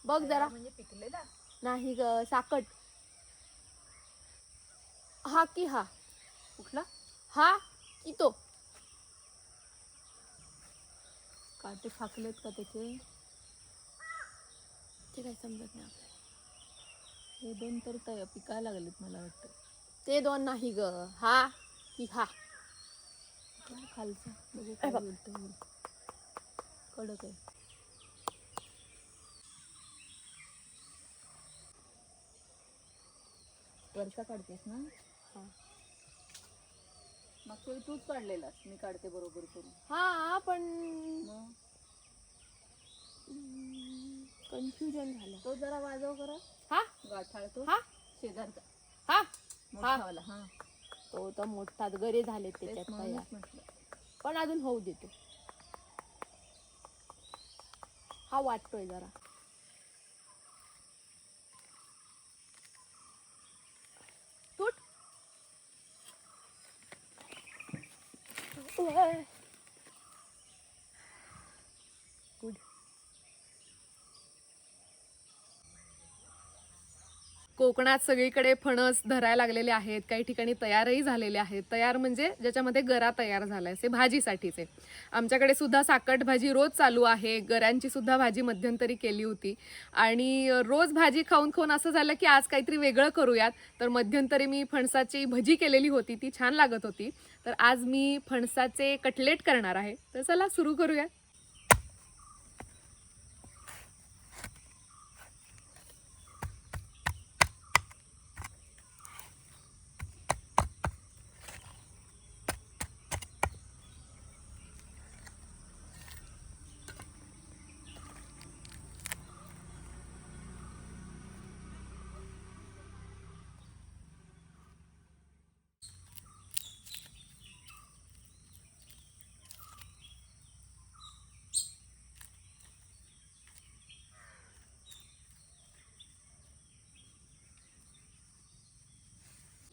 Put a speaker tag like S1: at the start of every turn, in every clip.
S1: बघ जरा.
S2: म्हणजे पिकलेला
S1: नाही ग, साकट. हा की हा?
S2: कुठला?
S1: हा की तो?
S2: काटे फाकलेत का त्याचे?
S1: ते काही समजत नाही आपल्याला.
S2: हे दोन तर पिकायला लागलेत मला वाटतं.
S1: ते दोन नाही ग, हा की हा?
S2: खालचा बघू
S1: ए
S2: काय
S1: बघ.
S2: बोलतो. कडक आहे. वरचा काढतेस ना?
S1: हा.
S2: मागच्या वेळी तूच काढलेलास, मी काढते बरोबर करून.
S1: हा पण
S2: मग
S1: कन्फ्युजन झालं.
S2: तो जरा वाजव करा.
S1: हा
S2: गाठाळ तो
S1: हा
S2: शेजारचा
S1: हा
S2: मोठावाला. हा
S1: तो तर मोठाच गरे झाले त्याच्यात तयार.
S2: म्हणूनच म्हटलं.
S1: पण अजून होऊ देतो. हा वाटतोय जरा. तूट. गुड. कोकणात सगळीकडे फणस धरायला लागलेले आहेत, काही ठिकाणी तयारही झालेले आहेत. तयार म्हणजे ज्याच्यामध्ये गरा तयार झालाय, ते भाजीसाठीचे. आमच्याकडे सुद्धा साकट भाजी रोज चालू आहे. गऱ्यांची सुद्धा भाजी मध्यंतरी केली होती आणि रोज भाजी खाऊन खाऊन असं झालं की आज काहीतरी वेगळं करूयात. तर मध्यंतरी मी फणसाची भजी केलेली होती, ती छान लागत होती. तर आज मी फणसाचे कटलेट करणार आहे. तर चला सुरू करूया.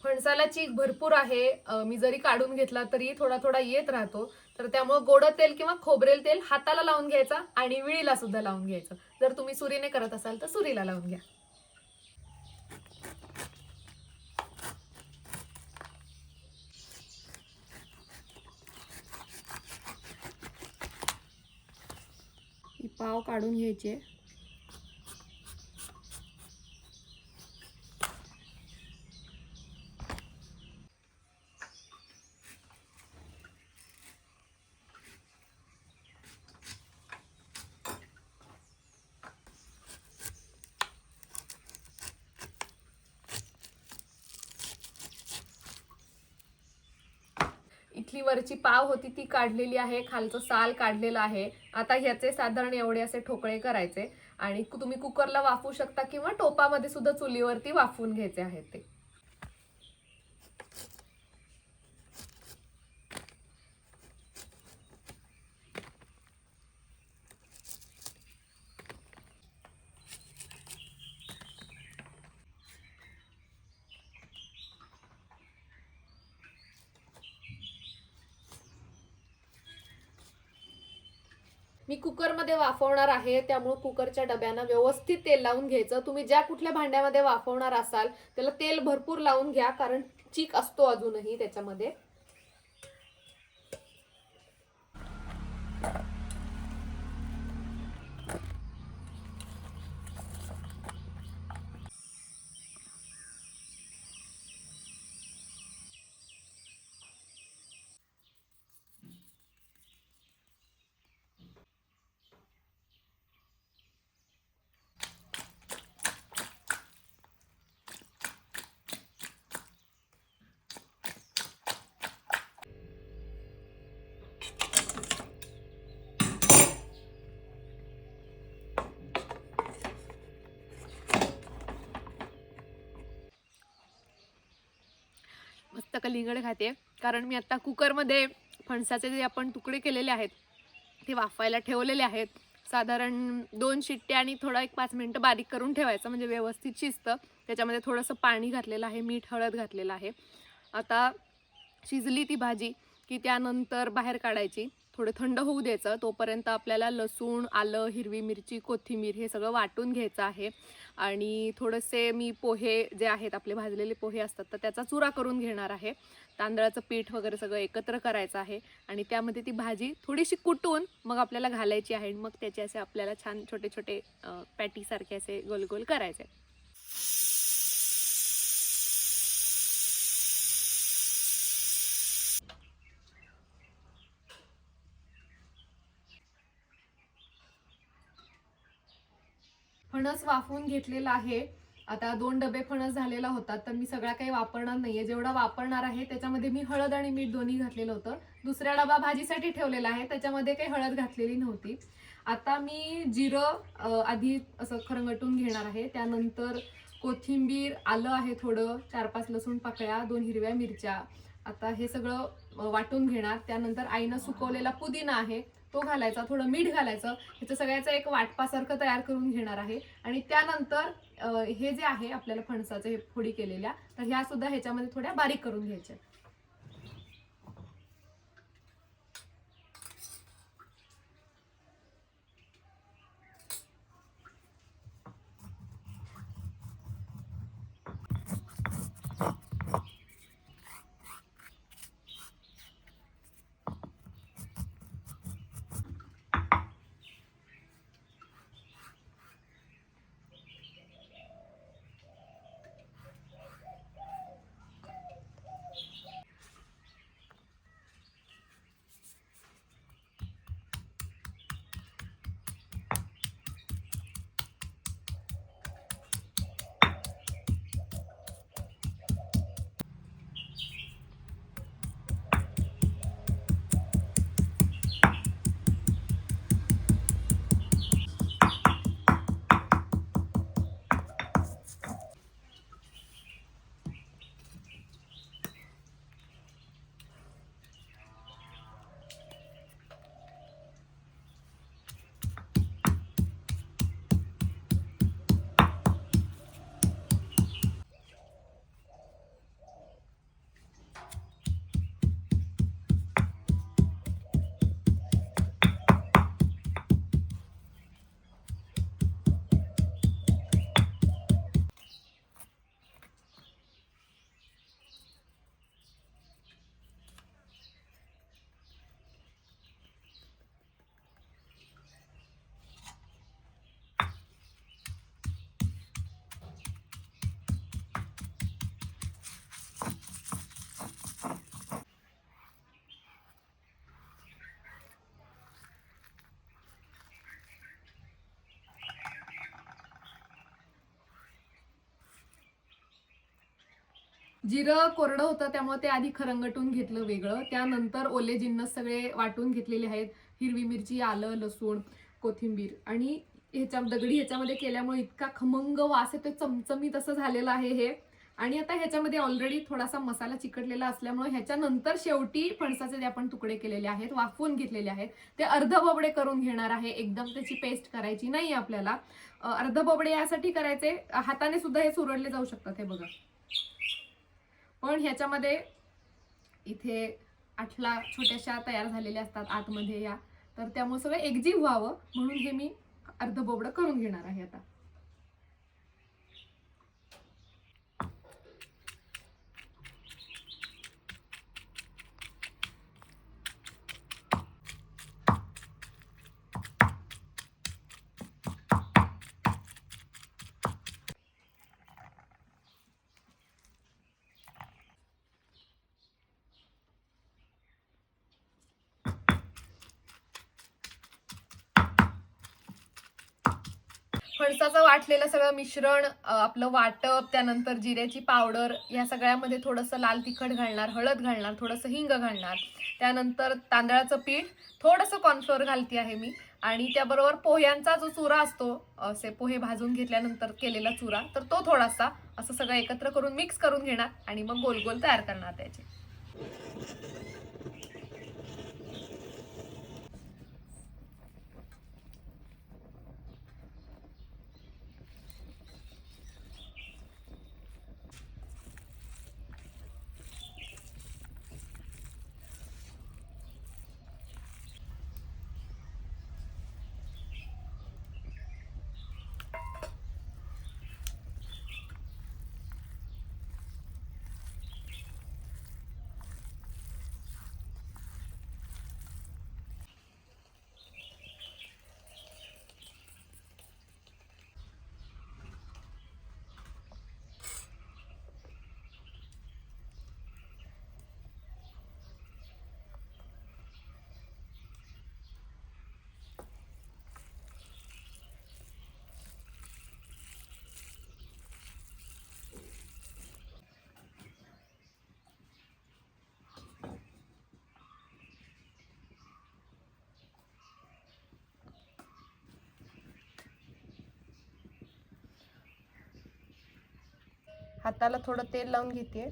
S1: फणसाला चीक भरपूर आहे. मी जरी काढून घेतला तरी थोडा थोडा येत राहतो. तर त्यामुळे गोड तेल किंवा खोबरेल तेल हाताला लावून घ्यायचा आणि विळीला सुद्धा लावून घ्यायचं. जर तुम्ही सुरीने करत असाल तर सुरीला लावून घ्या. ही पाव काढून घ्यायचे. इथली वरची पाव होती ती काढलेली आहे, खालचं साल काढलेलं आहे. आता ह्याचे साधारण एवढे असे ठोकळे करायचे आणि तुम्ही कुकरला वाफवू शकता किंवा टोपामध्ये सुद्धा चुलीवरती वाफवून घ्यायचे आहेत ते. मी कुकरमध्ये वाफवणार आहे, त्यामुळे कुकरच्या डब्यांना व्यवस्थित तेल लावून घ्यायचं. तुम्ही ज्या कुठल्या भांड्यामध्ये वाफवणार असाल त्याला तेल भरपूर लावून घ्या, कारण चीक असतो अजूनही त्याच्यामध्ये. मस्त कलिंगड खाते, कारण मी आता कुकरमध्ये फणसाचे जे आपण तुकडे केलेले आहेत ते वाफायला ठेवलेले आहेत. साधारण 2 शिट्ट्या आणि थोडा 1-5 मिनिटं बारीक करून ठेवायचं, म्हणजे व्यवस्थित शिजतं. त्याच्यामध्ये थोडंसं पाणी घातलेलं आहे, मीठ हळद घातलेलं आहे. आता शिजली ती भाजी की त्यानंतर बाहेर काढायची थोडं थंड होऊ द्यायचं. तोपर्यंत आपल्याला लसूण, आलं, हिरवी मिरची, कोथिंबीर हे सगळं वाटून घ्यायचं आहे. आणि थोडेसे मी पोहे जे आहेत आपले भाजलेले पोहे असतात तर त्याचा चुरा करून घेणार आहे. तांदळाचं पीठ वगैरे सगळं एकत्र करायचं आहे आणि त्यामध्ये ती भाजी थोडीशी कुटून मग आपल्याला घालायची आहे. मग त्याचे असे आपल्याला छान छोटे छोटे पॅटीसारखे असे गोल गोल करायचे. फणस वाफवून घेतलेला आहे. आता 2 डबे फणस झालेला होता तर मी सगळा काही वापरणार नाहीये. जेवढा वापरणार आहे त्याच्यामध्ये मी हळद आणि मीठ दोन्ही घातलेलं होतं. दुसरा डबा भाजीसाठी ठेवलेला आहे त्याच्यामध्ये काही हळद घातलेली नव्हती. आता मी जिरं आधी असं खरंगटून घेणार आहे. त्यानंतर कोथिंबीर, आलं आहे थोडं, 4-5 लसूण पाकळ्या, 2 हिरव्या मिरच्या. आता हे सगळं वाटून घेणार. त्यानंतर आईनं सुकवलेला पुदिना आहे तो घालायचा, थोडं मीठ घालायचं. ह्याचं सगळ्याचं एक वाटपासारखं तयार करून घेणार आहे. आणि त्यानंतर हे जे आहे आपल्याला फणसाचं हे फोडी केलेल्या तर ह्या सुद्धा ह्याच्यामध्ये थोड्या बारीक करून घ्यायच्या. जिरं कोरडं होतं त्यामुळे ते आधी खरंगटून घेतलं वेगळं. त्यानंतर ओले जिन्नस सगळे वाटून घेतलेले आहेत. हिरवी मिरची, आलं, लसूण, कोथिंबीर आणि दगडी ह्याच्यामध्ये केल्यामुळे इतका खमंग वास येतो, चमचमीत असं झालेलं आहे हे. आणि आता ह्याच्यामध्ये ऑलरेडी थोडासा मसाला चिकटलेला असल्यामुळे ह्याच्यानंतर शेवटी फणसाचे जे आपण तुकडे केलेले आहेत, वाफवून घेतलेले आहेत, ते अर्ध बोबडे करून घेणार आहे. एकदम त्याची पेस्ट करायची नाही आपल्याला. अर्ध बोबडे यासाठी करायचे, हाताने सुद्धा हे सुरडले जाऊ शकतात. हे बघा. पण ह्याच्यामध्ये इथे 8 छोट्याशा तयार झालेल्या असतात आतमध्ये या, तर त्यामुळे सगळं एकजीव व्हावं म्हणून हे मी अर्ध बोबडं करून घेणार आहे आता. फणसाचं वाटलेलं सगळं मिश्रण, आपलं वाटप, त्यानंतर जिऱ्याची पावडर, या सगळ्यामध्ये थोडंसं लाल तिखट घालणार, हळद घालणार, थोडंसं हिंग घालणार. त्यानंतर तांदळाचं पीठ, थोडंसं कॉर्नफ्लोअर घालते आहे मी. आणि त्याबरोबर पोह्यांचा जो चुरा असतो, असे पोहे भाजून घेतल्यानंतर केलेला चुरा, तर तो थोडासा असं सगळं एकत्र करून मिक्स करून घेणार आणि मग गोल गोल तयार करणार त्याचे. हाताला थोडं तेल लावून घेते.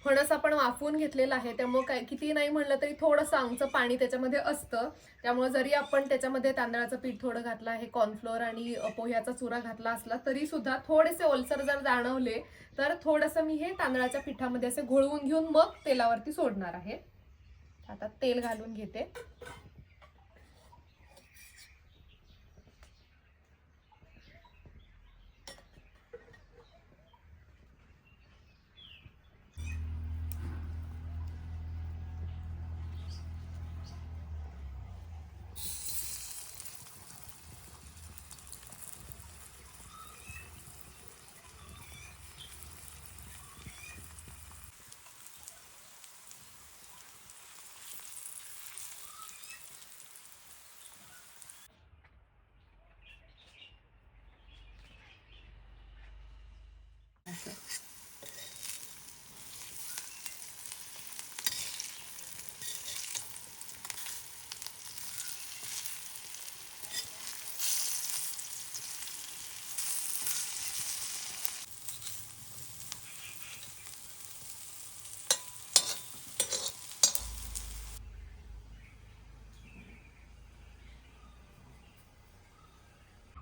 S1: फणस आपण वाफवून घेतलेलं आहे, त्यामुळे काय किती नाही म्हणलं तरी थोडंसं आमचं पाणी त्याच्यामध्ये असतं. त्यामुळे जरी आपण त्याच्यामध्ये तांदळाचं पीठ थोडं घातलं आहे, कॉर्नफ्लोअर आणि पोह्याचा चुरा घातला असला तरी सुद्धा थोडेसे ओलसर जर जाणवले तर थोडंसं मी हे तांदळाच्या पिठामध्ये असे घोळवून घेऊन मग तेलावरती सोडणार आहे. आता तेल घालून घेते.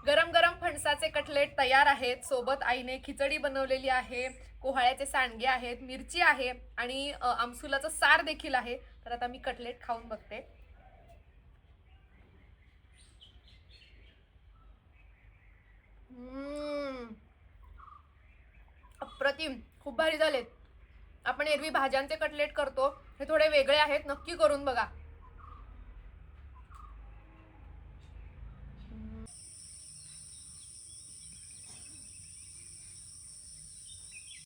S1: गरम गरम फणसाचे कटलेट तयार आहेत. सोबत आईने खिचडी बनवलेली आहे, कोहाळ्याचे सांडगे आहेत, मिरची आहे आणि आमसुलाचं सार देखील आहे. तर आता मी कटलेट खाऊन बघते. अप्रतिम, खूप भारी झालेत. आपण एरवी भाज्यांचे कटलेट करतो, हे थोडे वेगळे आहेत, नक्की करून बघा.